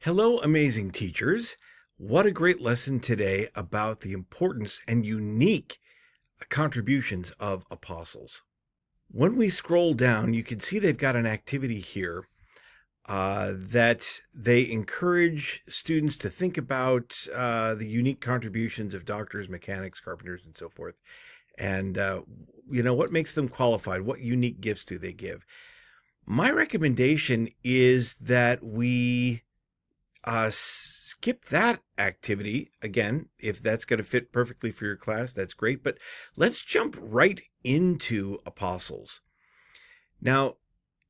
Hello, amazing teachers. What a great lesson today about the importance and unique contributions of apostles. When we scroll down, you can see they've got an activity here that they encourage students to think about the unique contributions of doctors, mechanics, carpenters, and so forth. And, what makes them qualified? What unique gifts do they give? My recommendation is that we skip that activity. Again, if that's going to fit perfectly for your class, that's great. But let's jump right into apostles. Now,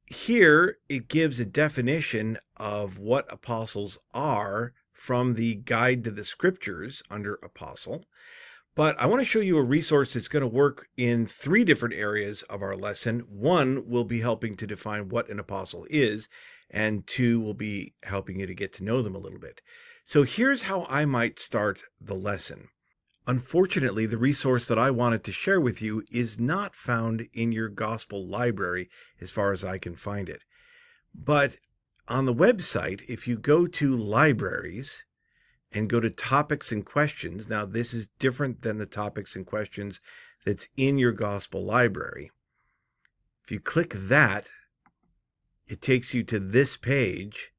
here it gives a definition of what apostles are from the Guide to the Scriptures under apostle. But I want to show you a resource that's going to work in 3 different areas of our lesson. 1 will be helping to define what an apostle is, and 2 will be helping you to get to know them a little bit. So here's how I might start the lesson. Unfortunately, the resource that I wanted to share with you is not found in your gospel library as far as I can find it. But on the website, if you go to libraries and go to topics and questions, now this is different than the topics and questions that's in your gospel library. If you click that, it takes you to this page,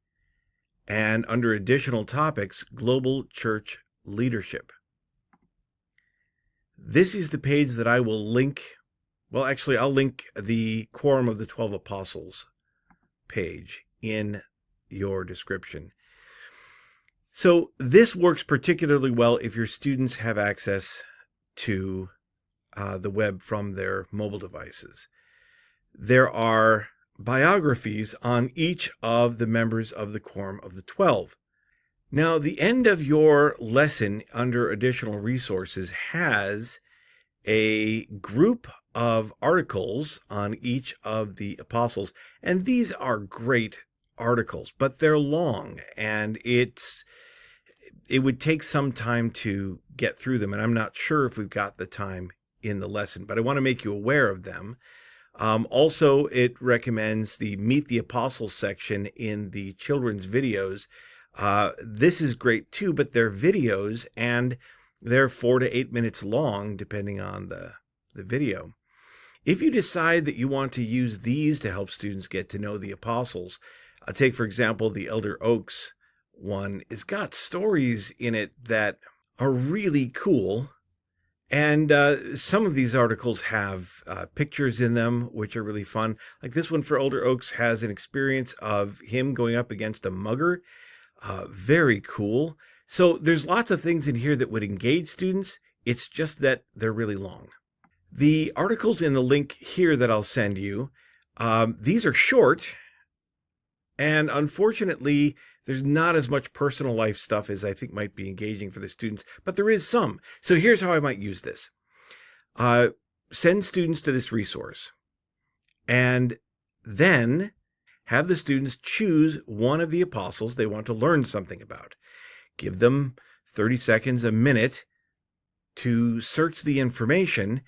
and under additional topics, global church leadership. This is the page that I will link. Well, actually, I'll link the Quorum of the 12 Apostles page in your description. So this works particularly well if your students have access to the web from their mobile devices. There are biographies on each of the members of the Quorum of the 12. Now, the end of your lesson under additional resources has a group of articles on each of the apostles, and these are great articles, but they're long, and it would take some time to get through them, and I'm not sure if we've got the time in the lesson, but I want to make you aware of them. Also, it recommends the Meet the Apostles section in the children's videos. This is great too, but they're videos, and they're 4 to 8 minutes long, depending on the video. If you decide that you want to use these to help students get to know the apostles, take, for example, the Elder Oaks one. It's got stories in it that are really cool. And some of these articles have pictures in them, which are really fun. Like this one for Elder Oaks has an experience of him going up against a mugger. Very cool. So there's lots of things in here that would engage students. It's just that they're really long. The articles in the link here that I'll send you, these are short. And unfortunately, there's not as much personal life stuff as I think might be engaging for the students, but there is some. So here's how I might use this. Send students to this resource, and then have the students choose one of the apostles they want to learn something about. Give them 30 seconds, a minute, to search the information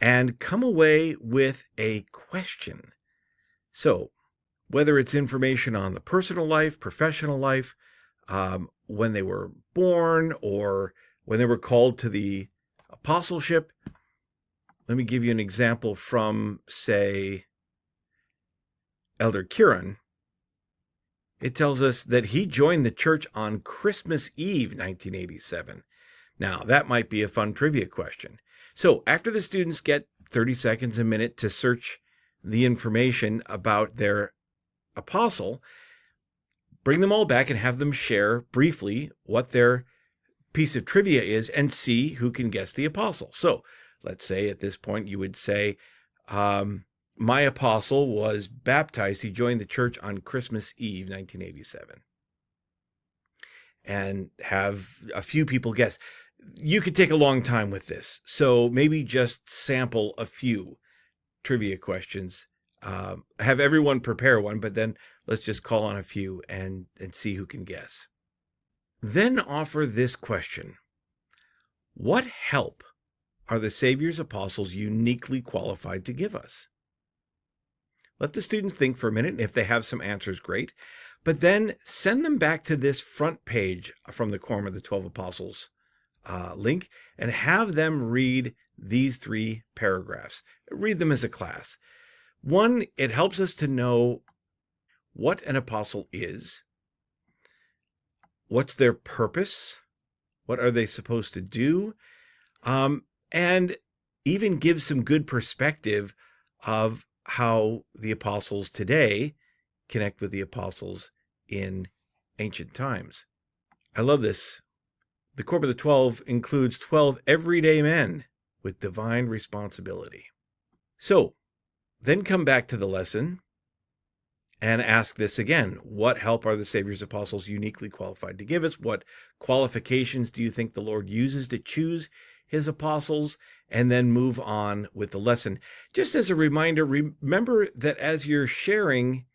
and come away with a question. So, whether it's information on the personal life, professional life, when they were born, or when they were called to the apostleship. Let me give you an example from, say, Elder Kieran. It tells us that he joined the church on Christmas Eve, 1987. Now, that might be a fun trivia question. So, after the students get 30 seconds, a minute to search the information about their apostle, bring them all back and have them share briefly what their piece of trivia is and see who can guess the apostle. So let's say at this point you would say, my apostle was baptized. He joined the church on Christmas Eve, 1987. And have a few people guess. You could take a long time with this. So maybe just sample a few trivia questions. Have everyone prepare one, but then let's just call on a few and see who can guess. Then offer this question. What help are the Savior's apostles uniquely qualified to give us? Let the students think for a minute, and if they have some answers, great. But then send them back to this front page from the Quorum of the 12 Apostles link and have them read these 3 paragraphs. Read them as a class. 1, it helps us to know what an apostle is, what's their purpose, what are they supposed to do, and even give some good perspective of how the apostles today connect with the apostles in ancient times. I love this. The Quorum of the 12 includes 12 everyday men with divine responsibility. So then come back to the lesson and ask this again. What help are the Savior's apostles uniquely qualified to give us? What qualifications do you think the Lord uses to choose his apostles? And then move on with the lesson. Just as a reminder, remember that as you're sharing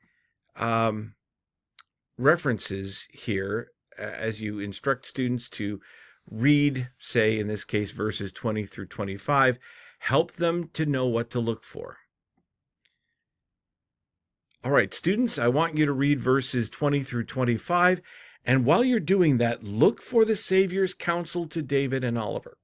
references here, as you instruct students to read, say, in this case, verses 20 through 25, help them to know what to look for. All right, students, I want you to read verses 20 through 25. And while you're doing that, look for the Savior's counsel to David and Oliver.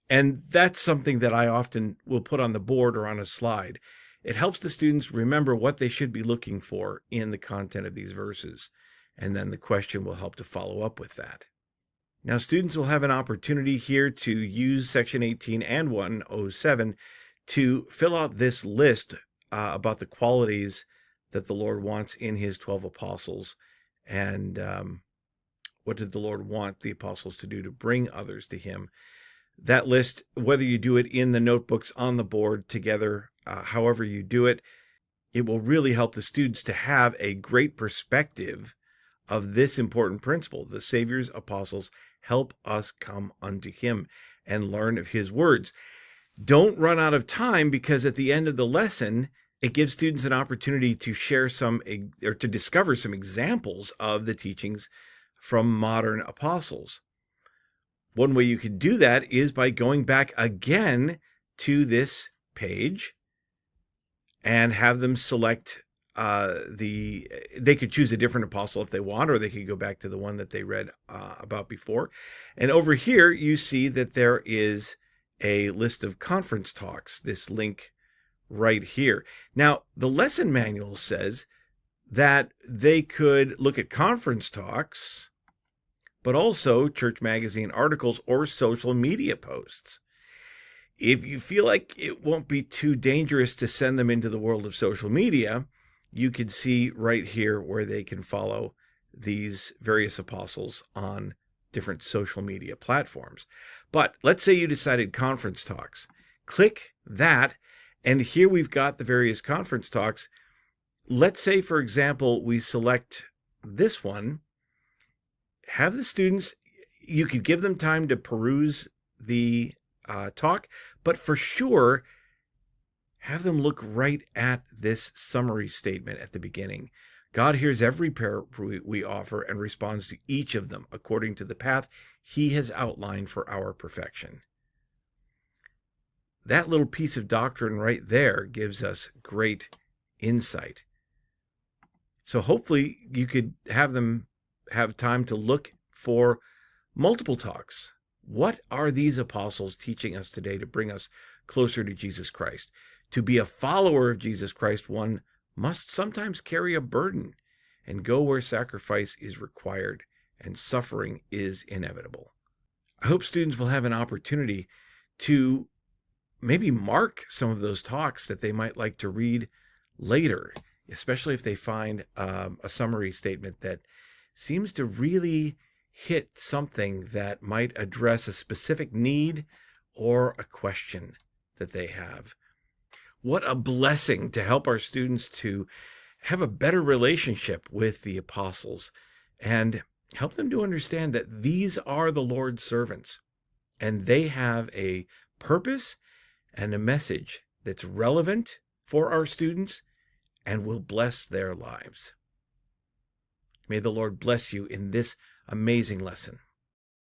And that's something that I often will put on the board or on a slide. It helps the students remember what they should be looking for in the content of these verses. And then the question will help to follow up with that. Now, students will have an opportunity here to use section 18 and 107 to fill out this list about the qualities that the Lord wants in his 12 apostles. And what did the Lord want the apostles to do to bring others to him? That list, whether you do it in the notebooks on the board together, however you do it, it will really help the students to have a great perspective of this important principle. The Savior's apostles help us come unto him and learn of his words. Don't run out of time, because at the end of the lesson, it gives students an opportunity to share or to discover some examples of the teachings from modern apostles. One way you could do that is by going back again to this page and have them select they could choose a different apostle if they want, or they could go back to the one that they read about before. And over here, you see that there is a list of conference talks, this link right here. Now, the lesson manual says that they could look at conference talks, but also church magazine articles or social media posts. If you feel like it won't be too dangerous to send them into the world of social media, you can see right here where they can follow these various apostles on different social media platforms. But let's say you decided conference talks. Click that, and here we've got the various conference talks. Let's say, for example, we select this one. Have the students, you could give them time to peruse the talk, but for sure, have them look right at this summary statement at the beginning. God hears every prayer we offer and responds to each of them according to the path he has outlined for our perfection. That little piece of doctrine right there gives us great insight. So hopefully you could have them have time to look for multiple talks. What are these apostles teaching us today to bring us closer to Jesus Christ? To be a follower of Jesus Christ, one must sometimes carry a burden and go where sacrifice is required and suffering is inevitable. I hope students will have an opportunity to maybe mark some of those talks that they might like to read later, especially if they find a summary statement that seems to really hit something that might address a specific need or a question that they have. What a blessing to help our students to have a better relationship with the apostles and help them to understand that these are the Lord's servants and they have a purpose and a message that's relevant for our students and will bless their lives. May the Lord bless you in this amazing lesson.